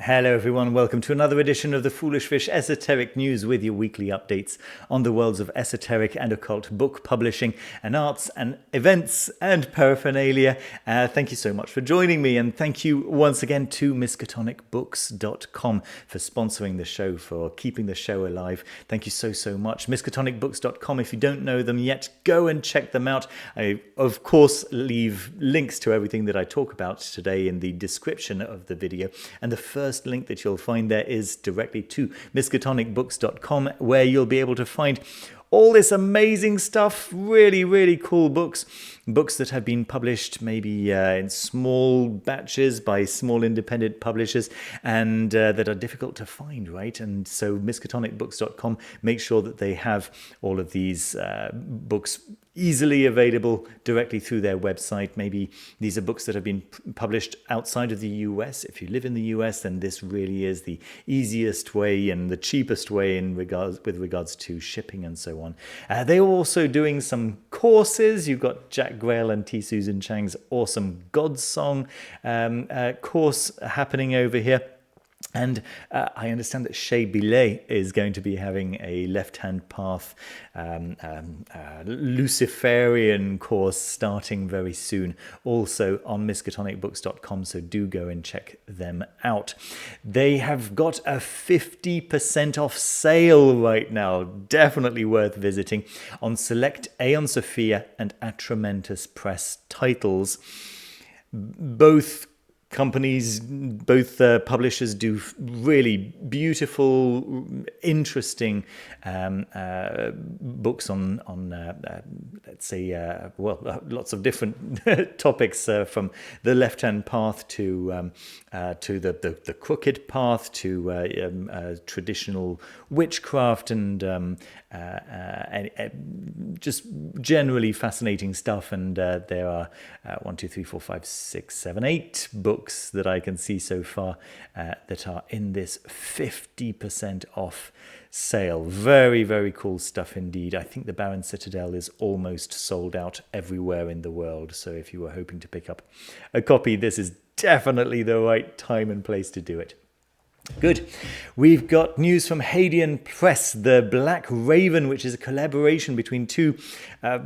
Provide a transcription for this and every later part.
Hello everyone, welcome to another edition of the Foolish Fish Esoteric News with your weekly updates on the worlds of esoteric and occult book publishing and arts and events and paraphernalia. Thank you so much for joining me, and thank you once again to miskatonicbooks.com for sponsoring the show, for keeping the show alive. Thank you so much. Miskatonicbooks.com, if you don't know them yet, go and check them out. I, of course, leave links to everything that I talk about today in the description of the video, and the first link that you'll find there is directly to miskatonicbooks.com, where you'll be able to find all this amazing stuff, really cool books that have been published maybe in small batches by small independent publishers, and that are difficult to find, right? And so miskatonicbooks.com make sure that they have all of these books easily available directly through their website. Maybe these are books that have been published outside of the US. If you live in the US, then this really is the easiest way and the cheapest way with regards to shipping and so on. They are also doing some courses. You've got Jack Grail and T. Susan Chang's awesome God Song course happening over here. And I understand that Shea Billet is going to be having a left-hand path Luciferian course starting very soon, also on miskatonicbooks.com, so do go and check them out. They have got a 50% off sale right now, definitely worth visiting, on select Aeon Sophia and Atramentous press titles. Both companies, both publishers do really beautiful, interesting books on let's say, lots of different topics, from the left-hand path to the crooked path, to traditional witchcraft, and just generally fascinating stuff. And there are 8 books that I can see so far that are in this 50% off sale. Very cool stuff indeed. I think the Baron Citadel is almost sold out everywhere in the world, so if you were hoping to pick up a copy, this is definitely the right time and place to do it. Good. We've got news from Hadean Press, The Black Raven, which is a collaboration between two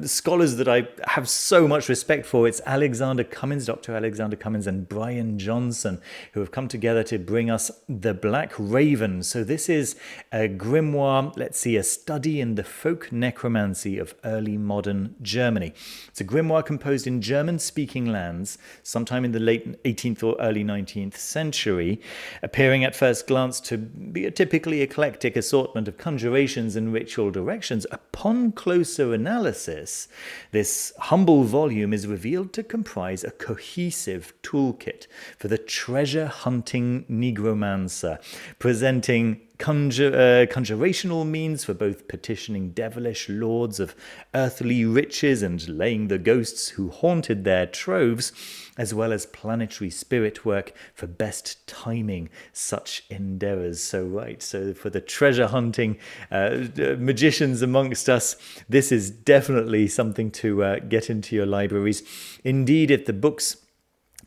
scholars that I have so much respect for. It's Alexander Cummins, Dr. Alexander Cummins, and Brian Johnson, who have come together to bring us The Black Raven. So this is a grimoire, let's see, a study in the folk necromancy of early modern Germany. It's a grimoire composed in German-speaking lands, sometime in the late 18th or early 19th century, appearing at first glance to be a typically eclectic assortment of conjurations and ritual directions. Upon closer analysis, this humble volume is revealed to comprise a cohesive toolkit for the treasure-hunting negromancer, presenting conjurational means for both petitioning devilish lords of earthly riches and laying the ghosts who haunted their troves, as well as planetary spirit work for best timing such endeavors. So for the treasure hunting magicians amongst us, this is definitely something to get into your libraries. Indeed, if the books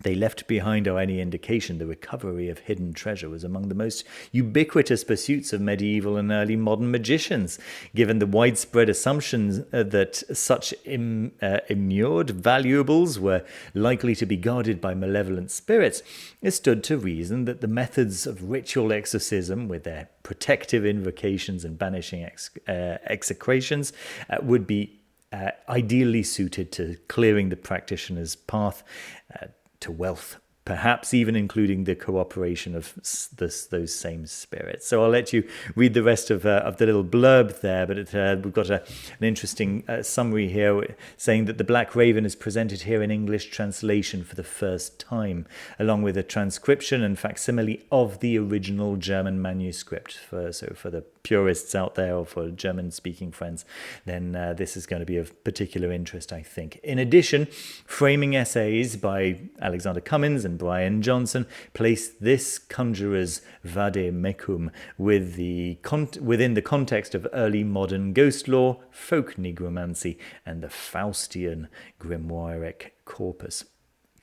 they left behind are any indication, the recovery of hidden treasure was among the most ubiquitous pursuits of medieval and early modern magicians, given the widespread assumptions that such immured valuables were likely to be guarded by malevolent spirits. It stood to reason that the methods of ritual exorcism, with their protective invocations and banishing execrations, would be ideally suited to clearing the practitioner's path to wealth, perhaps even including the cooperation of those same spirits. So I'll let you read the rest of the little blurb there, but we've got an interesting summary here saying that The Black Raven is presented here in English translation for the first time, along with a transcription and facsimile of the original German manuscript. So for the purists out there, or for German-speaking friends, then this is going to be of particular interest, I think. In addition, framing essays by Alexander Cummins and Brian Johnson place this conjurer's vade mecum within the context of early modern ghost lore, folk negromancy, and the Faustian grimoiric corpus.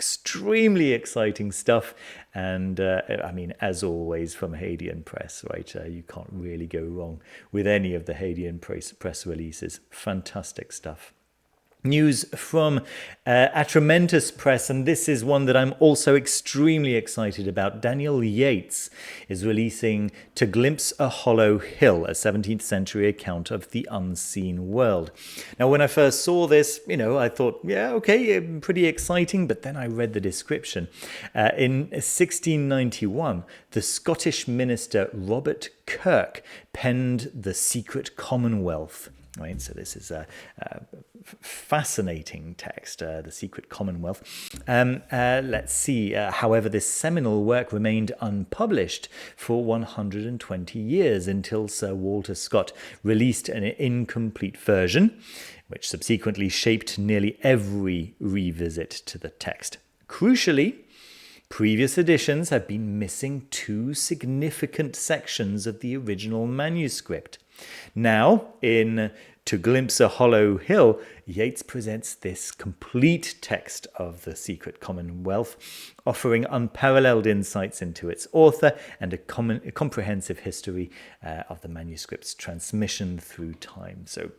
extremely exciting stuff. And I mean, as always, from Hadean Press, right? You can't really go wrong with any of the Hadean press releases. Fantastic stuff. News from Atramentous Press, and this is one that I'm also extremely excited about. Daniel Yates is releasing To Glimpse a Hollow Hill, a 17th century account of the unseen world. Now, when I first saw this, I thought, yeah, okay, pretty exciting, but then I read the description. In 1691, the Scottish minister Robert Kirk penned The Secret Commonwealth. Right, so this is a fascinating text, The Secret Commonwealth. Let's see. However, this seminal work remained unpublished for 120 years until Sir Walter Scott released an incomplete version, which subsequently shaped nearly every revisit to the text. Crucially, previous editions have been missing 2 significant sections of the original manuscript. Now, in To Glimpse a Hollow Hill, Yates presents this complete text of the Secret Commonwealth, offering unparalleled insights into its author and a comprehensive history of the manuscript's transmission through time. So,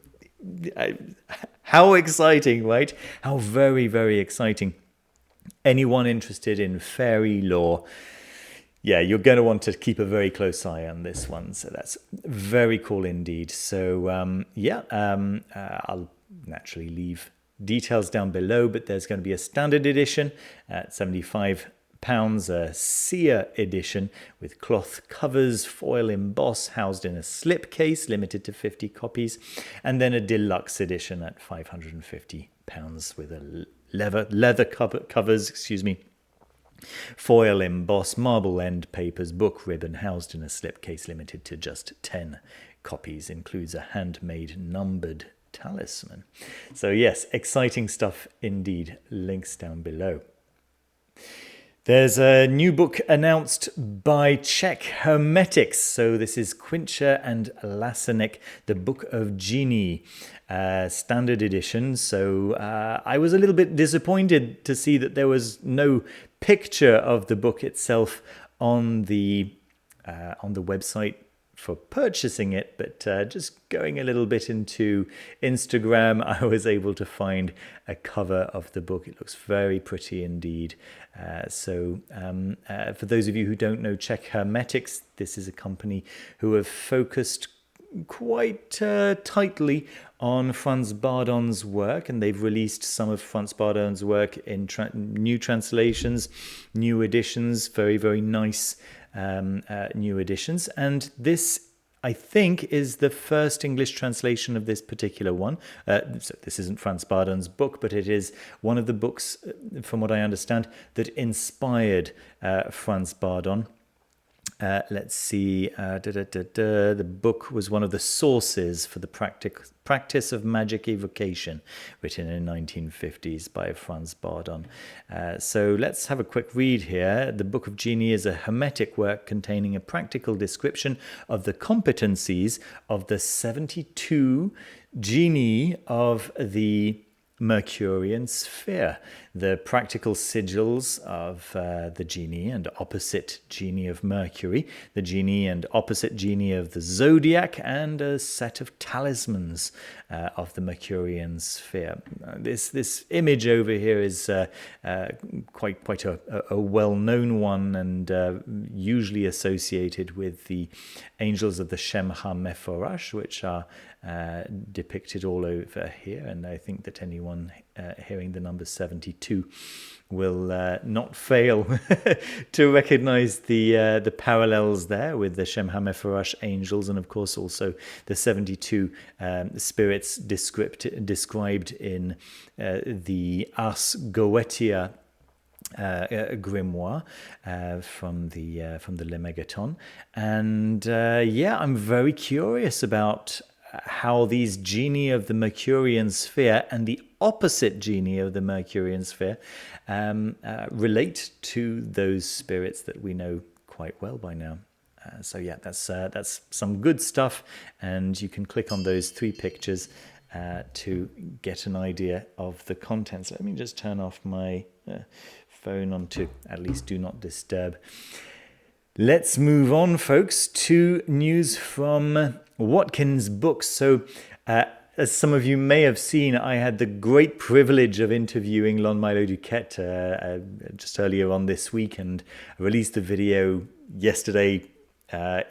how exciting, right? How very, very exciting. Anyone interested in fairy lore, yeah, you're going to want to keep a very close eye on this one. So that's very cool indeed. So I'll naturally leave details down below, but there's going to be a standard edition at £75, a seer edition with cloth covers, foil emboss, housed in a slipcase, limited to 50 copies, and then a deluxe edition at £550 with a leather covers, foil emboss, marble end papers, book ribbon, housed in a slipcase, limited to just 10 copies, includes a handmade numbered talisman. So yes, exciting stuff indeed. Links down below. There's a new book announced by Czech Hermetics. So this is Quincher and Lasenek, the Book of Genii, standard edition. So I was a little bit disappointed to see that there was no picture of the book itself on the website for purchasing it, but just going a little bit into Instagram, I was able to find a cover of the book. It looks very pretty indeed. For those of you who don't know Czech Hermetics, this is a company who have focused quite tightly on Franz Bardon's work, and they've released some of Franz Bardon's work in new translations, new editions, very, very nice new editions. And this, I think, is the first English translation of this particular one. So this isn't Franz Bardon's book, but it is one of the books, from what I understand, that inspired Franz Bardon. Let's see, the book was one of the sources for the practice of magic evocation, written in the 1950s by Franz Bardon. So let's have a quick read here. The Book of Genii is a hermetic work containing a practical description of the competencies of the 72 genii of the Mercurian sphere, the practical sigils of the genii and opposite genii of Mercury, the genii and opposite genii of the zodiac, and a set of talismans of the Mercurian sphere. This image over here is quite a well-known one, and usually associated with the angels of the Shem HaMephorash, which are depicted all over here. And I think that anyone hearing the number 72 will not fail to recognize the parallels there with the Shem HaMephorash angels, and of course also the 72 spirits described in the Ars Goetia grimoire from the Lemegeton. And I'm very curious about how these genii of the Mercurian sphere and the opposite genii of the Mercurian sphere relate to those spirits that we know quite well by now. That's some good stuff, and you can click on those 3 pictures to get an idea of the contents. Let me just turn off my phone onto at least do not disturb. Let's move on, folks, to news from Watkins Books. So, as some of you may have seen, I had the great privilege of interviewing Lon Milo Duquette just earlier on this week, and I released the video yesterday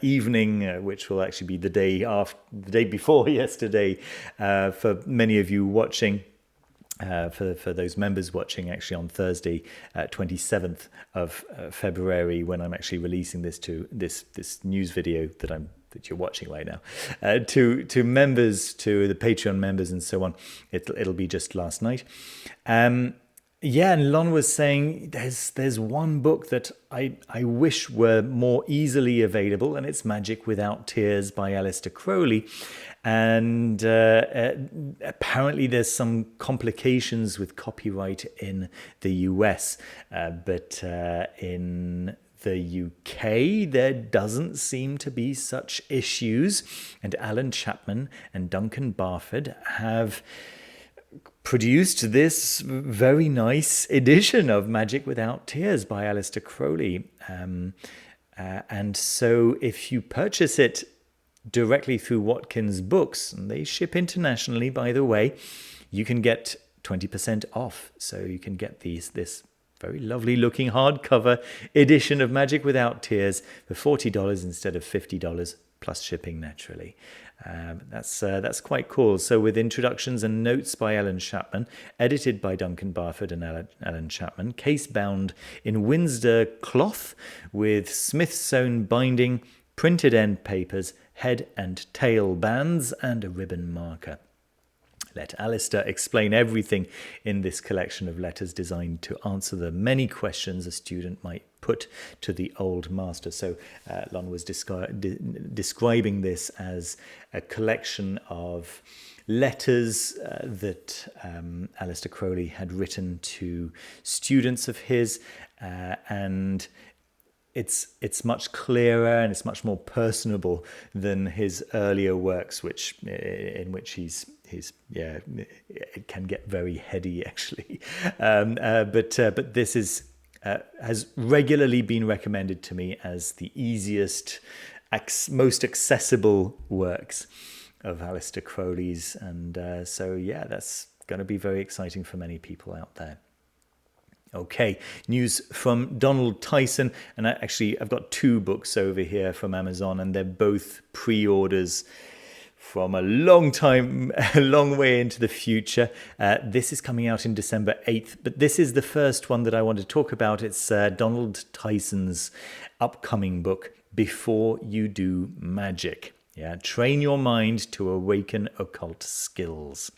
evening, which will actually be the day before yesterday, for many of you watching. For those members watching, actually on Thursday, 27th of February, when I'm actually releasing this news video that you're watching right now, to members, to the Patreon members and so on. It'll be just last night. Yeah, and Lon was saying there's one book that I wish were more easily available, and it's Magick Without Tears by Aleister Crowley. And apparently there's some complications with copyright in the US, but in the UK there doesn't seem to be such issues. And Alan Chapman and Duncan Barford have produced this very nice edition of Magick Without Tears by Aleister Crowley. And so if you purchase it directly through Watkins Books, and they ship internationally, by the way, you can get 20% off. So you can get this very lovely looking hardcover edition of Magick Without Tears for $40 instead of $50 plus shipping, naturally. That's quite cool. So with introductions and notes by Alan Chapman, edited by Duncan Barford and Alan Chapman, case bound in Windsor cloth with Smith sewn binding, printed end papers, head and tail bands, and a ribbon marker. Let Aleister explain everything in this collection of letters designed to answer the many questions a student might put to the old master. So Lon was describing this as a collection of letters that Aleister Crowley had written to students of his, and it's much clearer and it's much more personable than his earlier works, in which it can get very heady, actually. But this is has regularly been recommended to me as the easiest, most accessible works of Aleister Crowley's, and so yeah, that's going to be very exciting for many people out there. Okay, news from Donald Tyson, and I've got two books over here from Amazon, and they're both pre-orders from a long way into the future. This is coming out in December 8th, but this is the first one that I want to talk about. It's Donald Tyson's upcoming book, Before You Do Magic. Yeah, train your mind to awaken occult skills.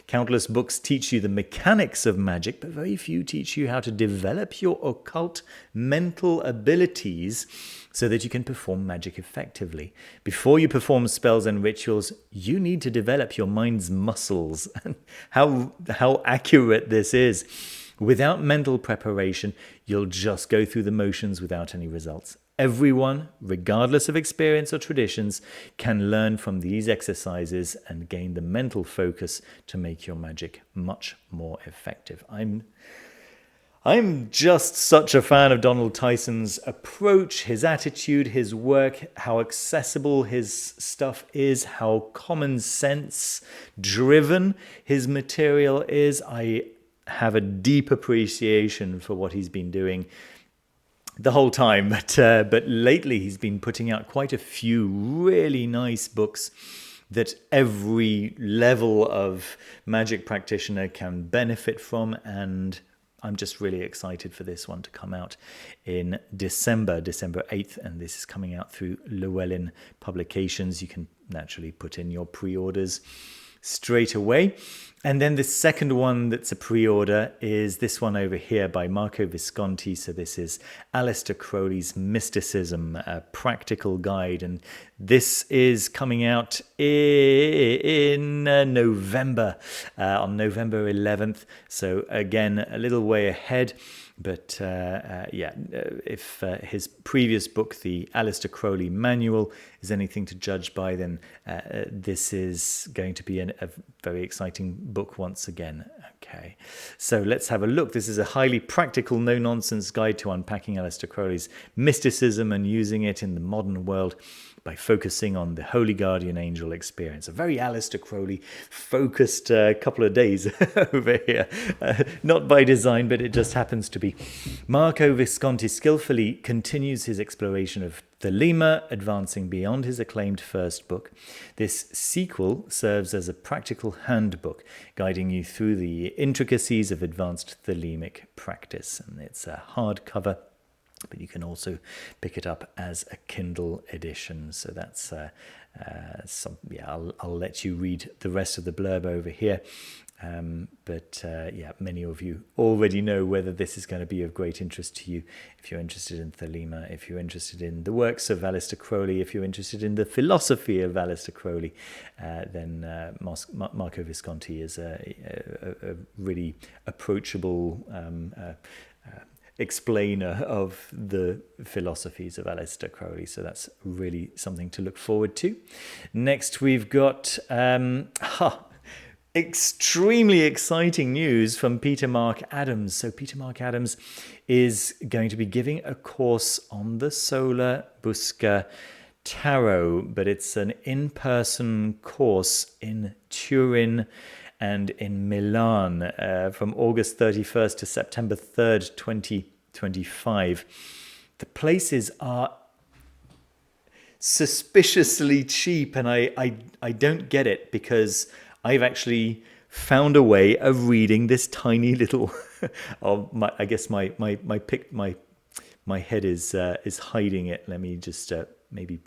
Countless books teach you the mechanics of magic, but very few teach you how to develop your occult mental abilities so that you can perform magic effectively. Before you perform spells and rituals, you need to develop your mind's muscles. And how accurate this is. Without mental preparation, you'll just go through the motions without any results. Everyone, regardless of experience or traditions, can learn from these exercises and gain the mental focus to make your magic much more effective. I'm just such a fan of Donald Tyson's approach, his attitude, his work, how accessible his stuff is, how common sense driven his material is. I have a deep appreciation for what he's been doing the whole time, but lately he's been putting out quite a few really nice books that every level of magic practitioner can benefit from, and I'm just really excited for this one to come out in December 8th, and this is coming out through Llewellyn Publications. You can naturally put in your pre-orders straight away. And then the second one that's a pre-order is this one over here by Marco Visconti. So this is Aleister Crowley's Mysticism, a practical guide. And this is coming out in November, on November 11th. So again, a little way ahead. But if his previous book, the Aleister Crowley Manual, is anything to judge by, then this is going to be a very exciting book once again. Okay, so let's have a look. This is a highly practical, no-nonsense guide to unpacking Aleister Crowley's mysticism and using it in the modern world by focusing on the Holy Guardian Angel experience. A very Aleister Crowley focused couple of days over here. Not by design, but it just happens to be. Marco Visconti skillfully continues his exploration of Thelema, advancing beyond his acclaimed first book. This sequel serves as a practical handbook, guiding you through the intricacies of advanced Thelemic practice. And it's a hardcover, but you can also pick it up as a Kindle edition. So that's I'll let you read the rest of the blurb over here. Many of you already know whether this is going to be of great interest to you. If you're interested in Thelema, if you're interested in the works of Aleister Crowley, if you're interested in the philosophy of Aleister Crowley, then Marco Visconti is a really approachable explainer of the philosophies of Aleister Crowley. So that's really something to look forward to. Next, we've got extremely exciting news from Peter Mark Adams. So Peter Mark Adams is going to be giving a course on the Sola, Busca tarot, but it's an in-person course in Turin and in Milan from August 31st to September 3rd, 2025. The places are suspiciously cheap, and I don't get it, because I've actually found a way of reading this tiny little. I guess my head is hiding it. Let me just maybe.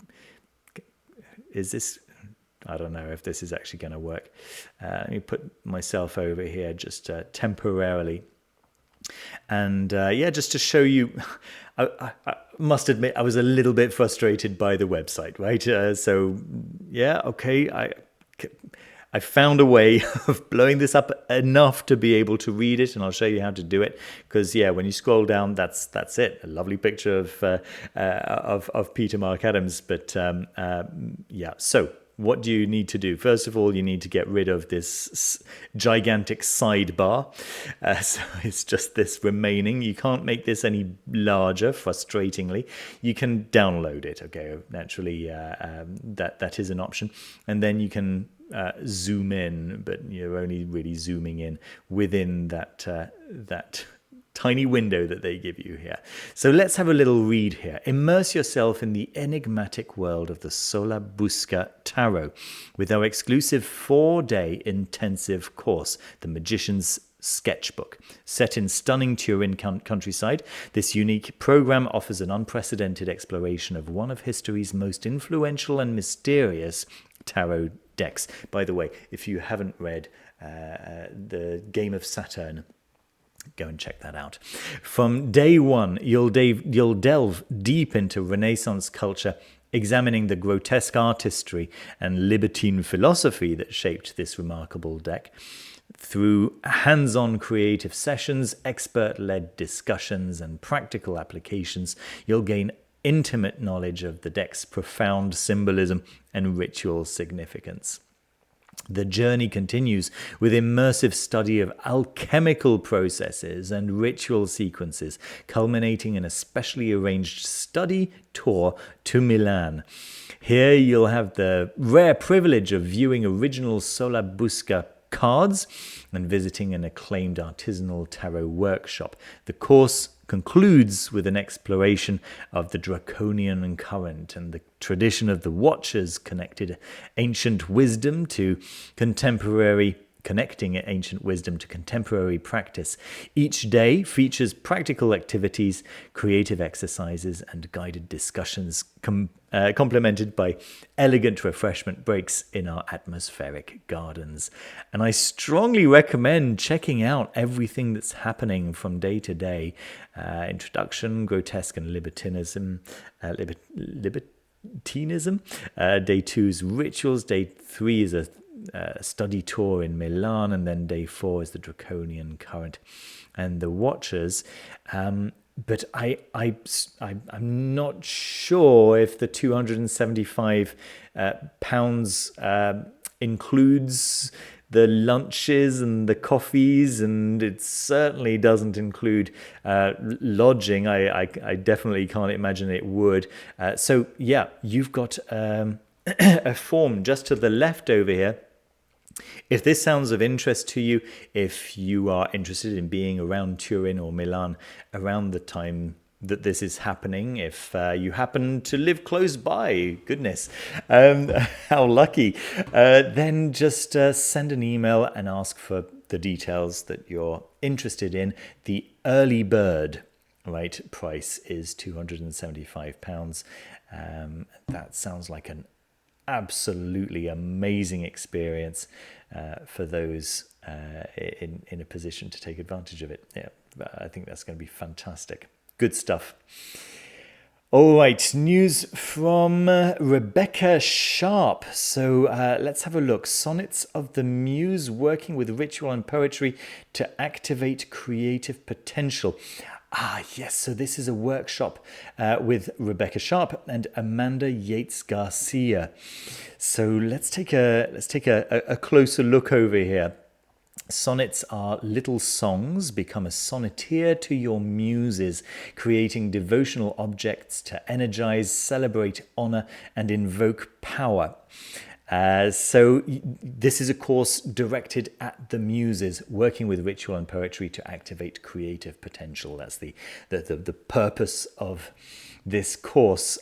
Is this? I don't know if this is actually going to work. Let me put myself over here just temporarily. And just to show you, I must admit I was a little bit frustrated by the website, right? I found a way of blowing this up enough to be able to read it, and I'll show you how to do it. Because when you scroll down, that's it. A lovely picture of Peter Mark Adams. But so what do you need to do? First of all, you need to get rid of this gigantic sidebar. So it's just this remaining. You can't make this any larger, frustratingly. You can download it. Okay, naturally, that is an option. And then you can zoom in, but you're only really zooming in within that tiny window that they give you here. So let's have a little read here. Immerse yourself in the enigmatic world of the Sola Busca Tarot with our exclusive 4-day intensive course, The Magician's Sketchbook. Set in stunning Turin countryside, this unique program offers an unprecedented exploration of one of history's most influential and mysterious tarot decks. By the way, if you haven't read The Game of Saturn, go and check that out. From day one, you'll delve deep into Renaissance culture, examining the grotesque artistry and libertine philosophy that shaped this remarkable deck. Through hands-on creative sessions, expert-led discussions, and practical applications, you'll gain intimate knowledge of the deck's profound symbolism and ritual significance. The journey continues with immersive study of alchemical processes and ritual sequences, culminating in a specially arranged study tour to Milan. Here you'll have the rare privilege of viewing original Sola Busca cards and visiting an acclaimed artisanal tarot workshop. The course concludes with an exploration of the Draconian current and the tradition of the Watchers, connecting ancient wisdom to contemporary practice. Each day features practical activities, creative exercises, and guided discussions, complemented by elegant refreshment breaks in our atmospheric gardens. And I strongly recommend checking out everything that's happening from day to day. Introduction, grotesque and libertinism. Day 2's rituals. Day 3 is a study tour in Milan, and then day 4 is the Draconian current and the Watchers. But I'm not sure if the £275 includes the lunches and the coffees, and it certainly doesn't include lodging. I definitely can't imagine it would. So yeah, you've got a form just to the left over here. If this sounds of interest to you, if you are interested in being around Turin or Milan around the time that this is happening, if you happen to live close by, goodness, how lucky, then just send an email and ask for the details that you're interested in. The early bird price is £275. That sounds like an absolutely amazing experience for those in a position to take advantage of it. Yeah, I think that's going to be fantastic. Good stuff. All right, news from Rebecca Sharp. So let's have a look. Sonnets of the Muse, working with ritual and poetry to activate creative potential. Ah, yes. So this is a workshop with Rebecca Sharp and Amanda Yates Garcia. So let's take a closer look over here. Sonnets are little songs. Become a sonneteer to your muses, creating devotional objects to energize, celebrate, honor, and invoke power. So this is a course directed at the muses, working with ritual and poetry to activate creative potential. That's the purpose of this course.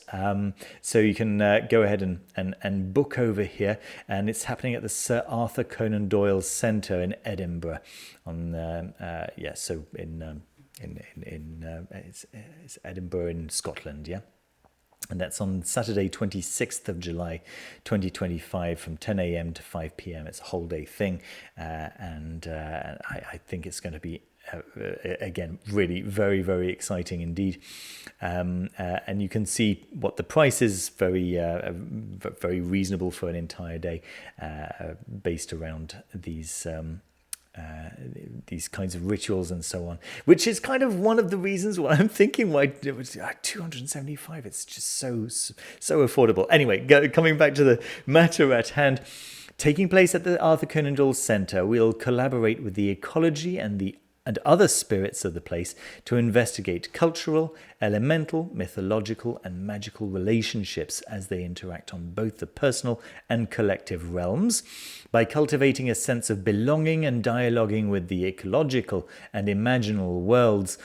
So you can go ahead and book over here, and it's happening at the Sir Arthur Conan Doyle Centre in Edinburgh. So it's Edinburgh in Scotland, yeah. And that's on Saturday, 26th of July, 2025, from 10 a.m. to 5 p.m. It's a whole day thing. I think it's going to be, again, really very, very exciting indeed. And you can see what the price is, very reasonable for an entire day, based around these kinds of rituals and so on, which is kind of one of the reasons why I'm thinking why it was 275. It's just so affordable. Anyway, coming back to the matter at hand, taking place at the Arthur Conan Doyle Centre, we'll collaborate with the ecology and other spirits of the place to investigate cultural, elemental, mythological, and magical relationships as they interact on both the personal and collective realms. By cultivating a sense of belonging and dialoguing with the ecological and imaginal worlds,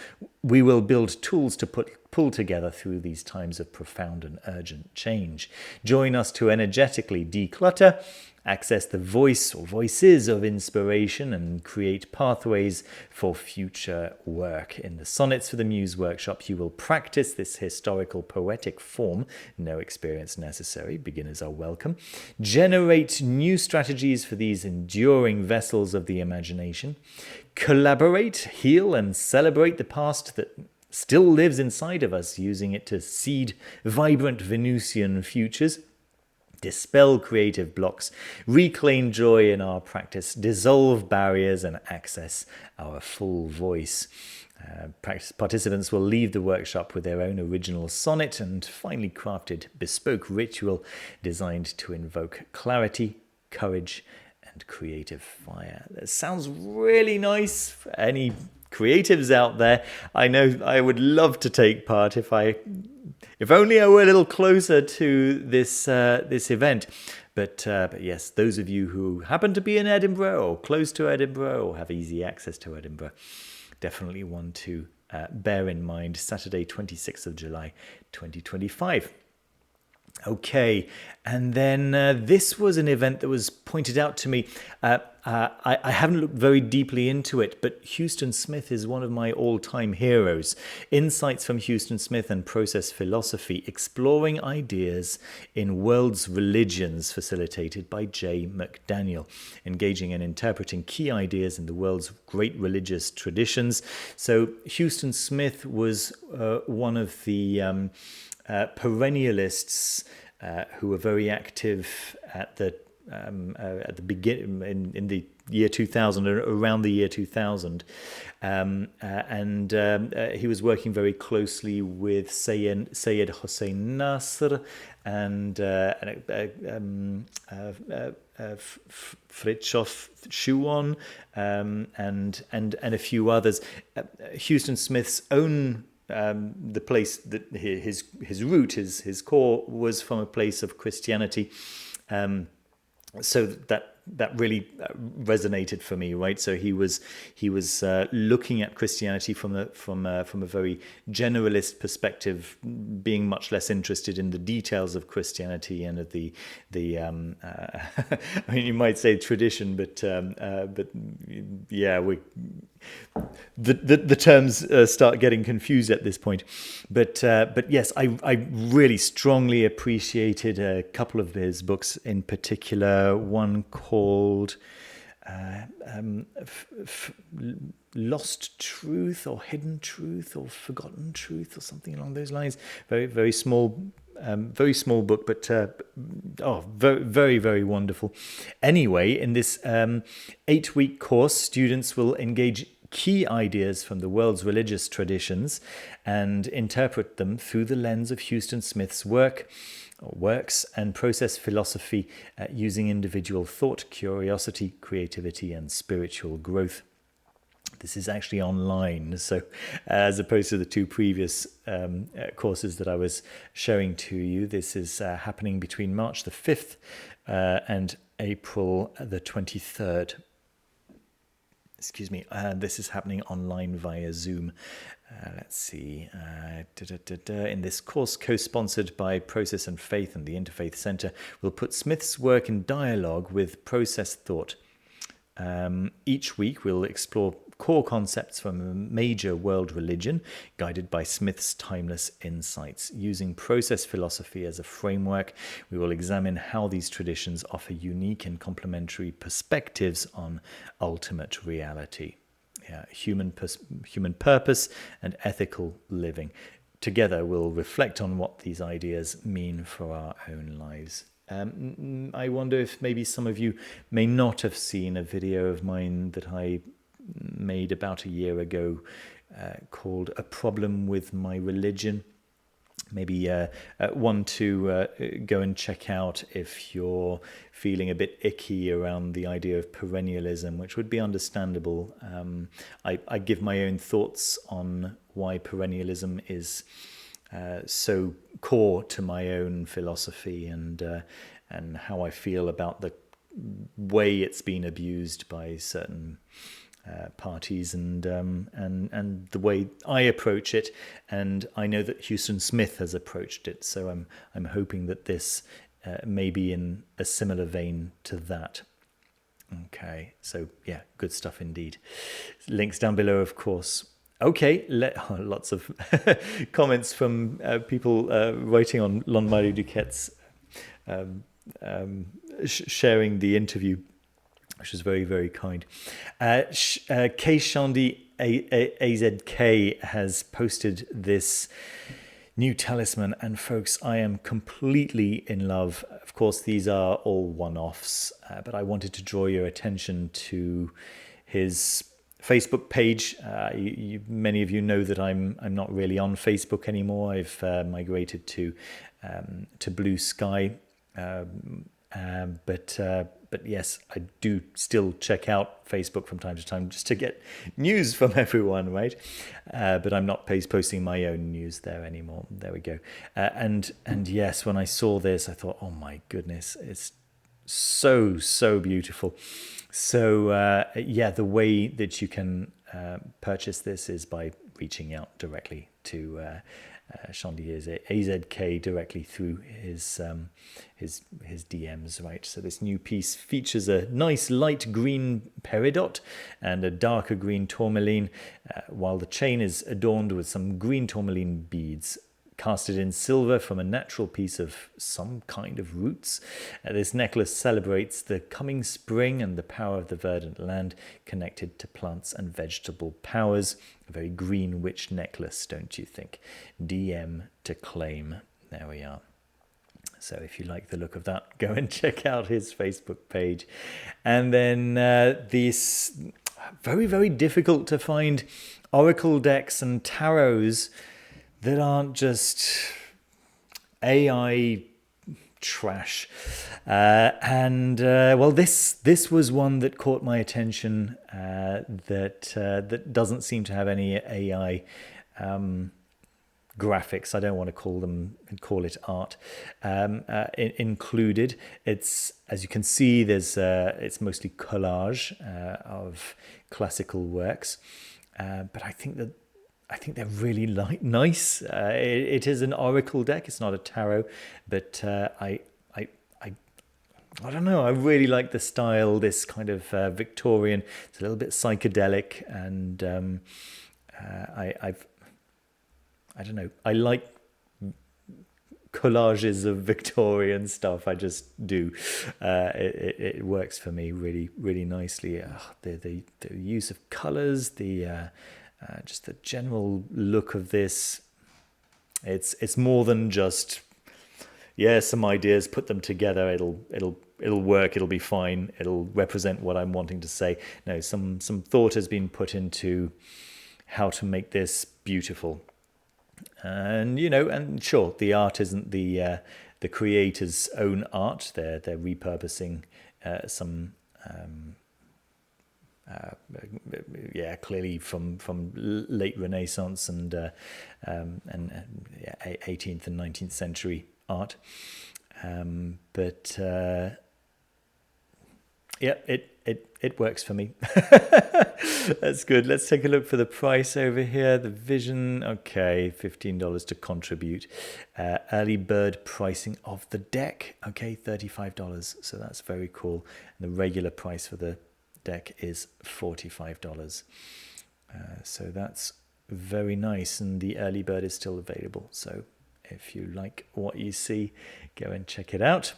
we will build tools to pull together through these times of profound and urgent change. Join us to energetically declutter, access the voice or voices of inspiration, and create pathways for future work. In the Sonnets for the Muse workshop, you will practice this historical poetic form, no experience necessary, beginners are welcome, generate new strategies for these enduring vessels of the imagination, collaborate, heal, and celebrate the past that still lives inside of us, using it to seed vibrant Venusian futures, dispel creative blocks, reclaim joy in our practice, dissolve barriers, and access our full voice. Participants will leave the workshop with their own original sonnet and finely crafted bespoke ritual designed to invoke clarity, courage, and creative fire. That sounds really nice for any creatives out there. I know I would love to take part if only I were a little closer to this event. But yes, those of you who happen to be in Edinburgh or close to Edinburgh or have easy access to Edinburgh, definitely want to bear in mind Saturday, 26th of July, 2025. Okay, and then this was an event that was pointed out to me. I haven't looked very deeply into it, but Houston Smith is one of my all-time heroes. Insights from Houston Smith and Process Philosophy, exploring ideas in world's religions, facilitated by J. McDaniel, engaging and interpreting key ideas in the world's great religious traditions. So Houston Smith was one of the perennialists who were very active at the at the beginning in the year 2000, around the year 2000, and he was working very closely with Syed Hossein Nasr and Fritjof Schuon, and a few others. Houston Smith's own the place that his root, his core was from a place of Christianity, so that really resonated for me, right? So he was looking at Christianity from a very generalist perspective, being much less interested in the details of Christianity and of the I mean, you might say tradition, but yeah, the terms start getting confused at this point. But yes, I really strongly appreciated a couple of his books, in particular one called Lost Truth or Hidden Truth or Forgotten Truth or something along those lines. Very small book, but very, very wonderful. Anyway, in this 8-week course, students will engage key ideas from the world's religious traditions and interpret them through the lens of Houston Smith's works and process philosophy, using individual thought, curiosity, creativity, and spiritual growth. This is actually online, so as opposed to the two previous courses that I was showing to you, this is happening between March the 5th and April the 23rd. Excuse me, this is happening online via Zoom. Let's see. In this course, co-sponsored by Process and Faith and the Interfaith Center, we'll put Smith's work in dialogue with process thought. Each week, we'll explore core concepts from a major world religion, guided by Smith's timeless insights. Using process philosophy as a framework, we will examine how these traditions offer unique and complementary perspectives on ultimate reality, human purpose, and ethical living. Together, we'll reflect on what these ideas mean for our own lives. I wonder if maybe some of you may not have seen a video of mine that I made about a year ago called A Problem with My Religion. Maybe one to go and check out if you're feeling a bit icky around the idea of perennialism, which would be understandable. I give my own thoughts on why perennialism is so core to my own philosophy, and how I feel about the way it's been abused by certain parties, and the way I approach it, and I know that Houston Smith has approached it, so I'm hoping that this may be in a similar vein to that. Okay, so yeah, good stuff indeed. Links down below, of course. Okay, lots of comments from people writing on Lon-Marie Duquette's sharing the interview, which is very, very kind. Shandi AZK has posted this new talisman, and folks, I am completely in love. Of course, these are all one-offs, but I wanted to draw your attention to his Facebook page. Many of you know that I'm not really on Facebook anymore. I've migrated to Blue Sky. But yes, I do still check out Facebook from time to time just to get news from everyone, right? But I'm not posting my own news there anymore. There we go. And yes, when I saw this, I thought, oh my goodness, it's so beautiful. So yeah, the way that you can purchase this is by reaching out directly to Shandi AZK directly through his DMs, right? So this new piece features a nice light green peridot and a darker green tourmaline, while the chain is adorned with some green tourmaline beads casted in silver from a natural piece of some kind of roots. This necklace celebrates the coming spring and the power of the verdant land connected to plants and vegetable powers. A very green witch necklace, don't you think? DM to claim. There we are. So if you like the look of that, go and check out his Facebook page. And then these very, very difficult to find oracle decks and tarots that aren't just AI trash. Well, this was one that caught my attention that doesn't seem to have any AI graphics. I don't want to call it art included. It's, as you can see, it's mostly collage of classical works, but I think they're really nice. It is an oracle deck. It's not a tarot, but I don't know. I really like the style. This kind of Victorian. It's a little bit psychedelic, and I don't know. I like collages of Victorian stuff. I just do. It works for me really, really nicely. The use of colors, just the general look of this. It's more than just some ideas. Put them together. It'll work. It'll be fine. It'll represent what I'm wanting to say. No, some thought has been put into how to make this beautiful. And and sure, the art isn't the creator's own art. They're repurposing some clearly from late Renaissance and 18th and 19th century art. It works for me. That's good. Let's take a look for the price over here. The Vision, okay, $15 to contribute. Early bird pricing of the deck, okay, $35. So that's very cool. And the regular price for the deck is $45. So that's very nice. And the early bird is still available. So if you like what you see, go and check it out.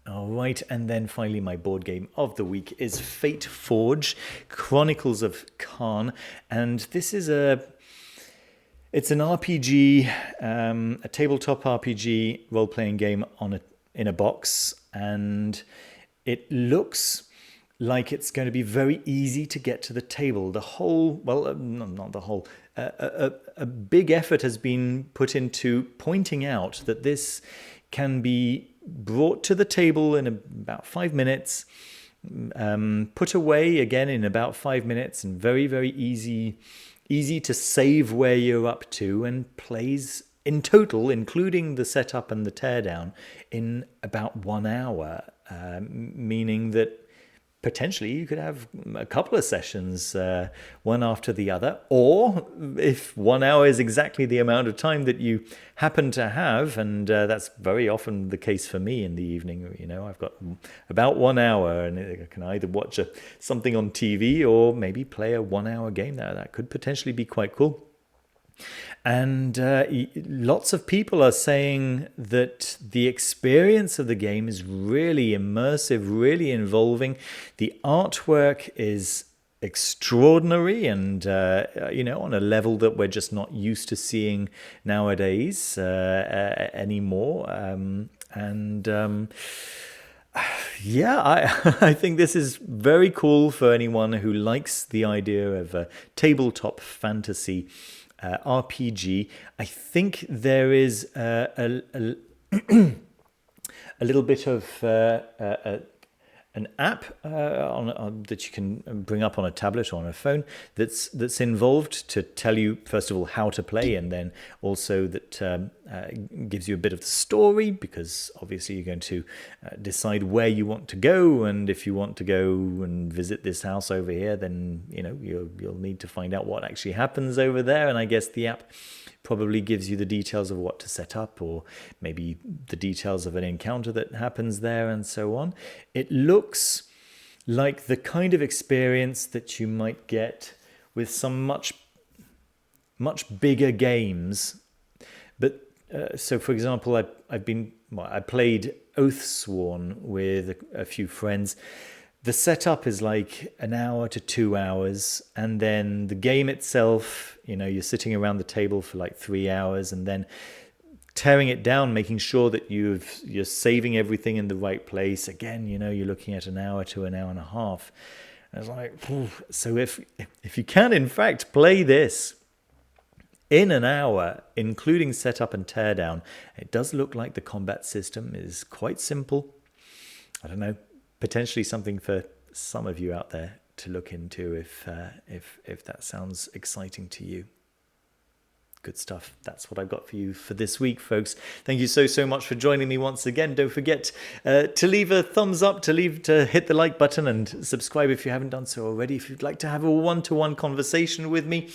All right, and then finally my board game of the week is Fateforge, Chronicles of Kaan, and this is it's an RPG, a tabletop RPG role-playing game in a box, and it looks like it's going to be very easy to get to the table. The whole, not the whole, a big effort has been put into pointing out that this can be brought to the table in about 5 minutes, put away again in about 5 minutes, and very, very easy to save where you're up to, and plays in total, including the setup and the teardown, in about 1 hour, meaning that potentially you could have a couple of sessions, one after the other, or if 1 hour is exactly the amount of time that you happen to have, and that's very often the case for me in the evening. I've got about 1 hour, and I can either watch something on TV or maybe play a 1 hour game there. That could potentially be quite cool. And lots of people are saying that the experience of the game is really immersive, really involving. The artwork is extraordinary and, on a level that we're just not used to seeing nowadays anymore. I think this is very cool for anyone who likes the idea of a tabletop fantasy RPG. I think there is a little bit of an app that you can bring up on a tablet or on a phone that's involved to tell you, first of all, how to play, and then also that gives you a bit of the story, because obviously you're going to decide where you want to go, and if you want to go and visit this house over here, then you'll need to find out what actually happens over there. And I guess the app probably gives you the details of what to set up, or maybe the details of an encounter that happens there, and so on. It looks like the kind of experience that you might get with some much bigger games. But so, for example, I played Oathsworn with a few friends. The setup is like 1 hour to 2 hours, and then the game itself, you're sitting around the table for like 3 hours, and then tearing it down, making sure that you're saving everything in the right place. Again, you know, you're looking at an hour to an hour and a half. And it's like, so if you can, in fact, play this in an hour, including setup and teardown, it does look like the combat system is quite simple. I don't know, potentially something for some of you out there to look into if that sounds exciting to you. Good stuff. That's what I've got for you for this week, folks. Thank you so much for joining me once again. Don't forget to leave a thumbs up, to hit the like button, and subscribe if you haven't done so already. If you'd like to have a one-to-one conversation with me,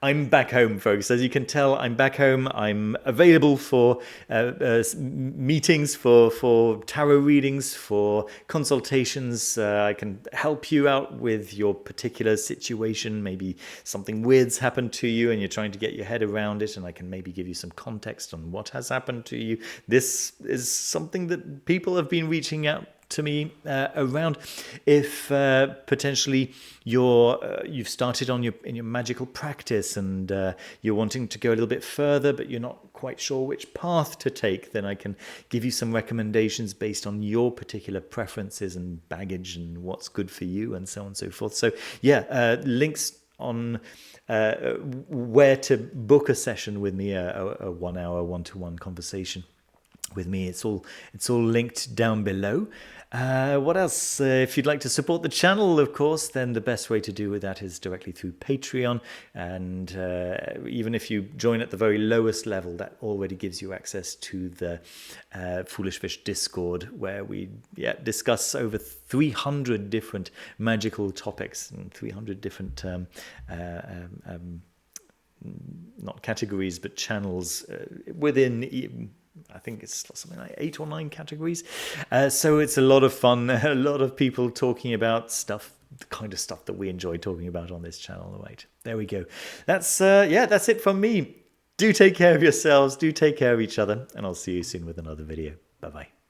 I'm back home, folks. As you can tell, I'm back home. I'm available for meetings, for tarot readings, for consultations. I can help you out with your particular situation. Maybe something weird's happened to you and you're trying to get your head around it, and I can maybe give you some context on what has happened to you. This is something that people have been reaching out to me around. If potentially you've started on in your magical practice and you're wanting to go a little bit further, but you're not quite sure which path to take, then I can give you some recommendations based on your particular preferences and baggage and what's good for you and so on and so forth. So yeah, links on where to book a session with me, a 1 hour one-to-one conversation with me. It's all linked down below. What else? If you'd like to support the channel, of course, then the best way to do with that is directly through Patreon. And even if you join at the very lowest level, that already gives you access to the Foolish Fish Discord, where we discuss over 300 different magical topics and 300 different not categories, but channels within, I think it's something like 8 or 9 categories. So it's a lot of fun, a lot of people talking about stuff, the kind of stuff that we enjoy talking about on this channel. Right, there we go. That's it from me. Do take care of yourselves, do take care of each other, and I'll see you soon with another video. Bye-bye.